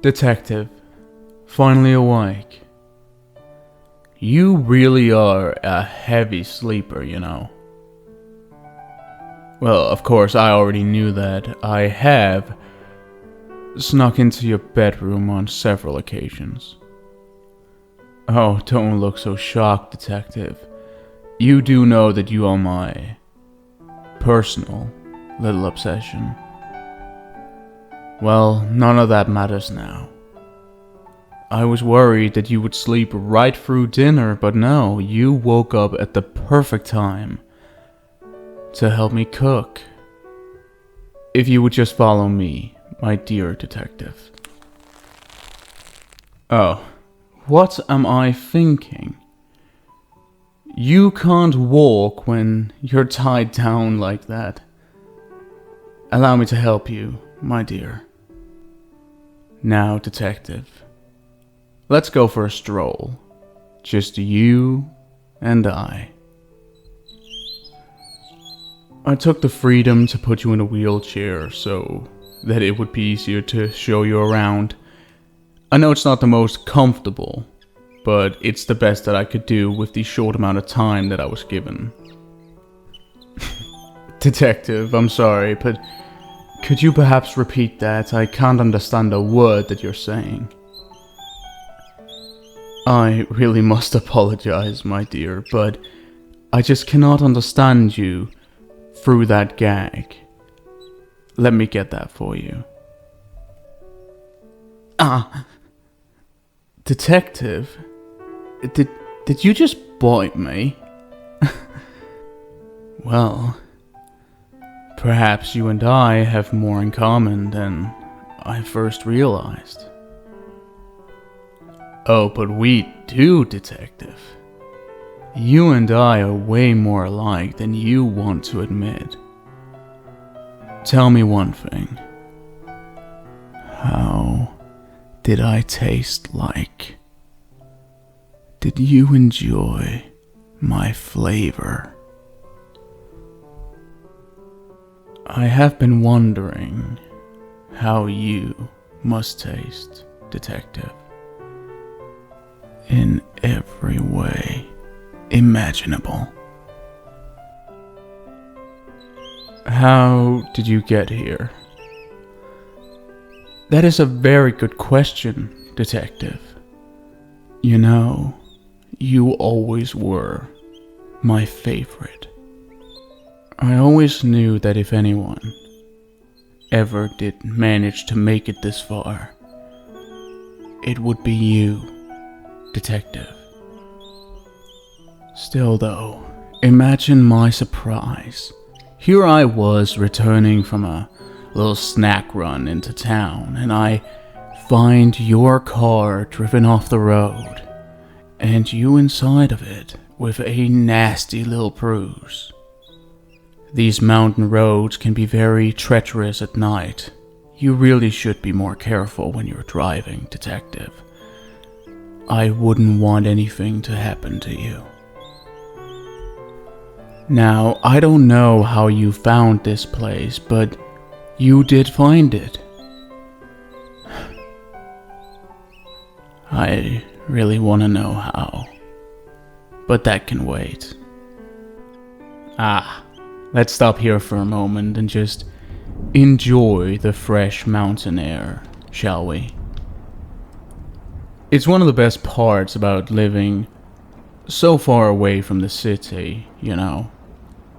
Detective, finally awake. You really are a heavy sleeper, you know. Well, of course, I already knew that. I have snuck into your bedroom on several occasions. Oh, don't look so shocked, Detective. You do know that you are my personal little obsession. Well, none of that matters now. I was worried that you would sleep right through dinner, but no, you woke up at the perfect time to help me cook. If you would just follow me, my dear detective. Oh, what am I thinking? You can't walk when you're tied down like that. Allow me to help you, my dear. Now, detective, let's go for a stroll. Just you and I. I took the freedom to put you in a wheelchair so that it would be easier to show you around. I know it's not the most comfortable, but it's the best that I could do with the short amount of time that I was given. Detective, I'm sorry, but could you perhaps repeat that? I can't understand a word that you're saying. I really must apologize, my dear, but I just cannot understand you through that gag. Let me get that for you. Detective, did you just bite me? Well, perhaps you and I have more in common than I first realized. Oh, but we do, Detective. You and I are way more alike than you want to admit. Tell me one thing. How did I taste like? Did you enjoy my flavor? I have been wondering how you must taste, Detective. In every way imaginable. How did you get here? That is a very good question, Detective. You know, you always were my favorite. I always knew that if anyone ever did manage to make it this far, it would be you, Detective. Still though, imagine my surprise. Here I was returning from a little snack run into town, and I find your car driven off the road, and you inside of it with a nasty little bruise. These mountain roads can be very treacherous at night. You really should be more careful when you're driving, Detective. I wouldn't want anything to happen to you. Now, I don't know how you found this place, but you did find it. I really want to know how, but that can wait. Let's stop here for a moment and just enjoy the fresh mountain air, shall we? It's one of the best parts about living so far away from the city, you know.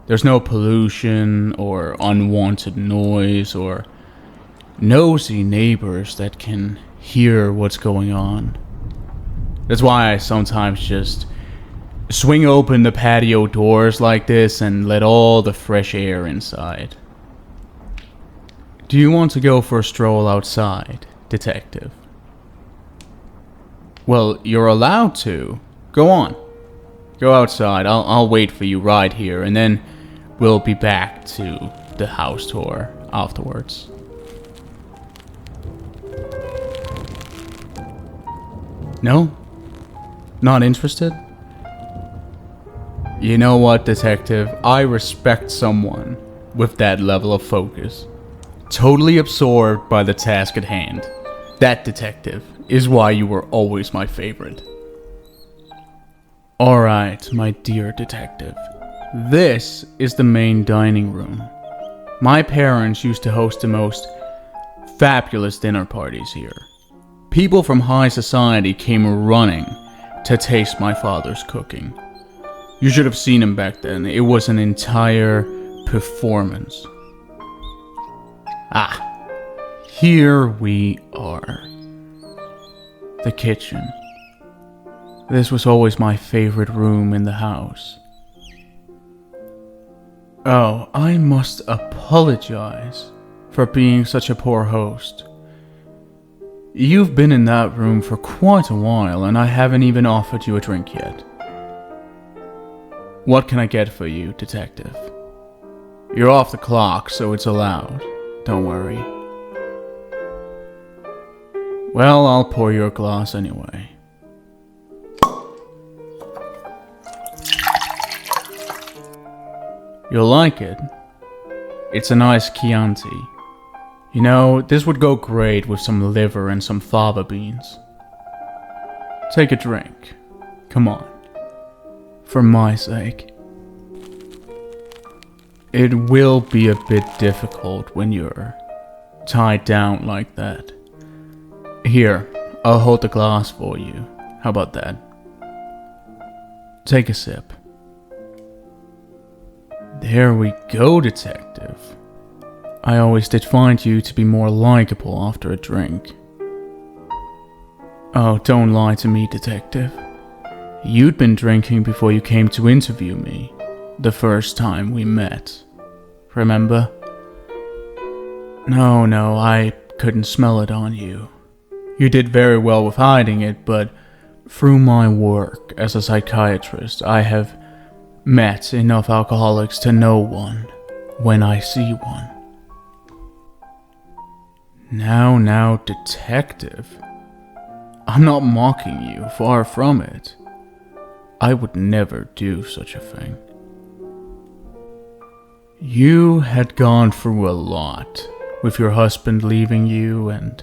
There's no pollution or unwanted noise or nosy neighbors that can hear what's going on. That's why I sometimes just swing open the patio doors like this and let all the fresh air inside. Do you want to go for a stroll outside, Detective? Well, you're allowed to. Go on. Go outside. I'll wait for you right here, and then we'll be back to the house tour afterwards. No? Not interested? You know what, Detective? I respect someone with that level of focus. Totally absorbed by the task at hand. That detective is why you were always my favorite. Alright, my dear detective. This is the main dining room. My parents used to host the most fabulous dinner parties here. People from high society came running to taste my father's cooking. You should have seen him back then. It was an entire performance. Here we are. The kitchen. This was always my favorite room in the house. Oh, I must apologize for being such a poor host. You've been in that room for quite a while and I haven't even offered you a drink yet. What can I get for you, detective? You're off the clock, so it's allowed. Don't worry. Well, I'll pour your glass anyway. You'll like it. It's a nice Chianti. You know, this would go great with some liver and some fava beans. Take a drink. Come on. For my sake. It will be a bit difficult when you're tied down like that. Here, I'll hold the glass for you. How about that? Take a sip. There we go, detective. I always did find you to be more likable after a drink. Oh, don't lie to me, detective. You'd been drinking before you came to interview me, the first time we met. Remember? No, I couldn't smell it on you. You did very well with hiding it, but through my work as a psychiatrist, I have met enough alcoholics to know one when I see one. Now, detective. I'm not mocking you, far from it. I would never do such a thing. You had gone through a lot with your husband leaving you and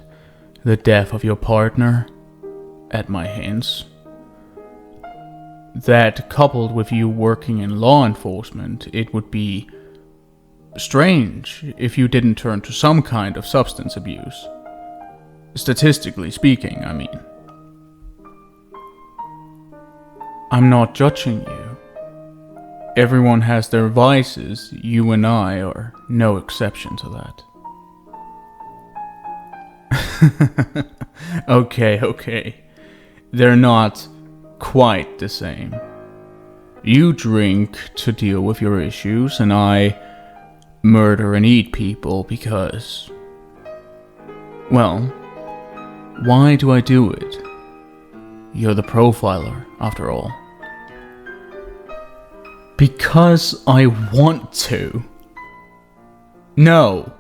the death of your partner at my hands. That, coupled with you working in law enforcement, it would be strange if you didn't turn to some kind of substance abuse. Statistically speaking, I mean. I'm not judging you. Everyone has their vices, you and I are no exception to that. Okay. They're not quite the same. You drink to deal with your issues, and I murder and eat people because... Well, why do I do it? You're the profiler, after all. Because I want to. No.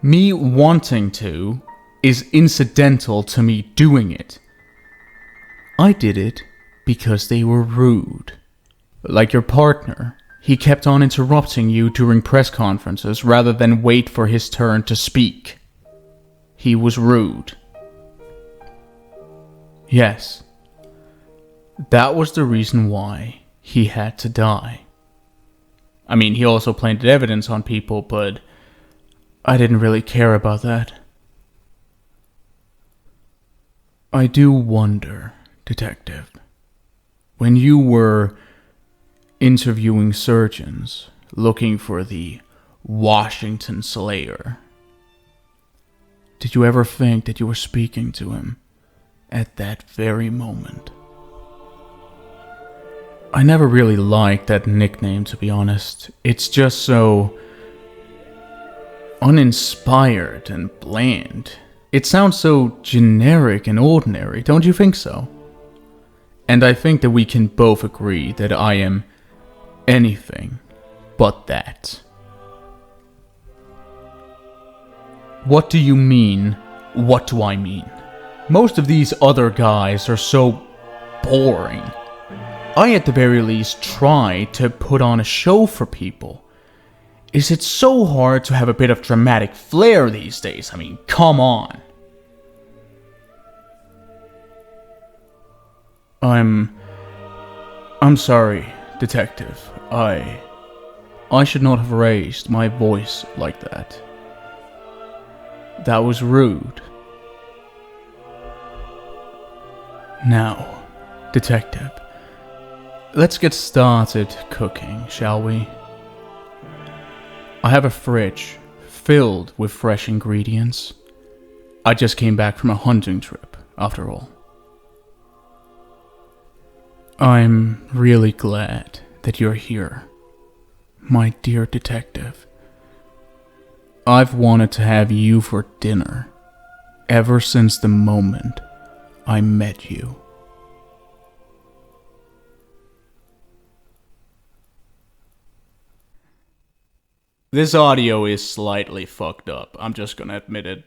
Me wanting to is incidental to me doing it. I did it because they were rude. Like your partner. He kept on interrupting you during press conferences rather than wait for his turn to speak. He was rude. Yes. That was the reason why he had to die. I mean, he also planted evidence on people, but I didn't really care about that. I do wonder, detective, when you were interviewing surgeons looking for the Washington Slayer, did you ever think that you were speaking to him at that very moment? I never really liked that nickname, to be honest. It's just so uninspired and bland. It sounds so generic and ordinary, don't you think so? And I think that we can both agree that I am anything but that. What do you mean? What do I mean? Most of these other guys are so boring. I at the very least try to put on a show for people. Is it so hard to have a bit of dramatic flair these days? I mean, come on. I'm sorry, detective. I should not have raised my voice like that. That was rude. Now, detective, let's get started cooking, shall we? I have a fridge filled with fresh ingredients. I just came back from a hunting trip, after all. I'm really glad that you're here, my dear detective. I've wanted to have you for dinner ever since the moment I met you. This audio is slightly fucked up. I'm just gonna admit it.